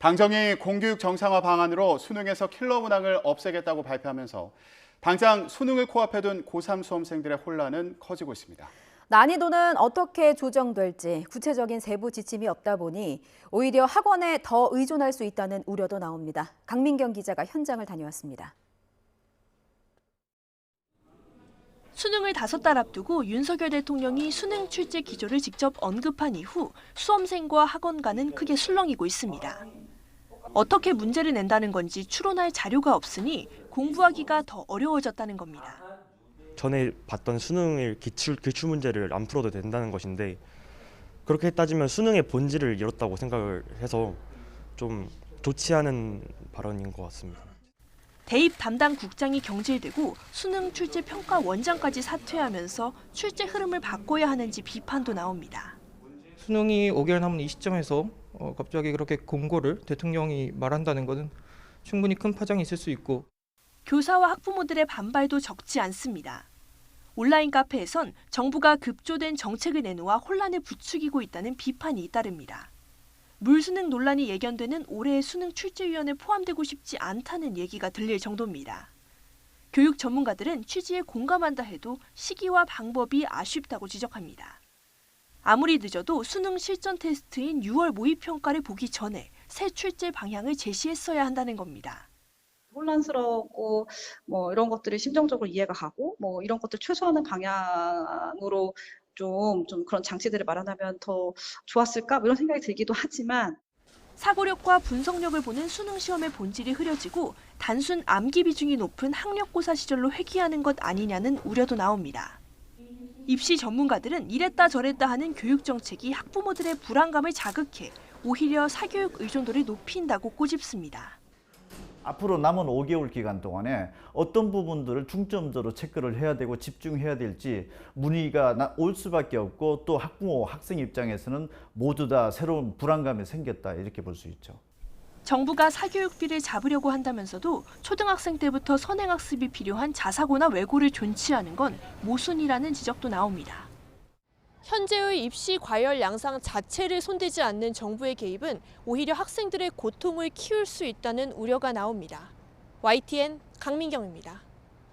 당정이 공교육 정상화 방안으로 수능에서 킬러 문항을 없애겠다고 발표하면서 당장 수능을 코앞에 둔 고3 수험생들의 혼란은 커지고 있습니다. 난이도는 어떻게 조정될지 구체적인 세부 지침이 없다 보니 오히려 학원에 더 의존할 수 있다는 우려도 나옵니다. 강민경 기자가 현장을 다녀왔습니다. 수능을 5달 앞두고 윤석열 대통령이 수능 출제 기조를 직접 언급한 이후 수험생과 학원가는 크게 술렁이고 있습니다. 어떻게 문제를 낸다는 건지 추론할 자료가 없으니 공부하기가 더 어려워졌다는 겁니다. 전에 봤던 수능의 기출 문제를 안 풀어도 된다는 것인데 그렇게 따지면 수능의 본질을 잃었다고 생각을 해서 좀 좋지 않은 발언인 것 같습니다. 대입 담당 국장이 경질되고 수능 출제 평가 원장까지 사퇴하면서 출제 흐름을 바꿔야 하는지 비판도 나옵니다. 수능이 5개월 남은 이 시점에서 갑자기 그렇게 공고를 대통령이 말한다는 것은 충분히 큰 파장이 있을 수 있고 교사와 학부모들의 반발도 적지 않습니다. 온라인 카페에선 정부가 급조된 정책을 내놓아 혼란을 부추기고 있다는 비판이 잇따릅니다. 물수능 논란이 예견되는 올해의 수능 출제위원에 포함되고 싶지 않다는 얘기가 들릴 정도입니다. 교육 전문가들은 취지에 공감한다 해도 시기와 방법이 아쉽다고 지적합니다. 아무리 늦어도 수능 실전 테스트인 6월 모의평가를 보기 전에 새 출제 방향을 제시했어야 한다는 겁니다. 혼란스럽고 이런 것들이 심정적으로 이해가 가고 이런 것들 최소화하는 방향으로 좀 그런 장치들을 마련하면 더 좋았을까 이런 생각이 들기도 하지만 사고력과 분석력을 보는 수능 시험의 본질이 흐려지고 단순 암기 비중이 높은 학력고사 시절로 회귀하는 것 아니냐는 우려도 나옵니다. 입시 전문가들은 이랬다 저랬다 하는 교육 정책이 학부모들의 불안감을 자극해 오히려 사교육 의존도를 높인다고 꼬집습니다. 앞으로 남은 5개월 기간 동안에 어떤 부분들을 중점적으로 체크를 해야 되고 집중해야 될지 문의가 올 수밖에 없고 또 학부모, 학생 입장에서는 모두 다 새로운 불안감이 생겼다 이렇게 볼 수 있죠. 정부가 사교육비를 잡으려고 한다면서도 초등학생 때부터 선행학습이 필요한 자사고나 외고를 존치하는 건 모순이라는 지적도 나옵니다. 현재의 입시 과열 양상 자체를 손대지 않는 정부의 개입은 오히려 학생들의 고통을 키울 수 있다는 우려가 나옵니다. YTN 강민경입니다.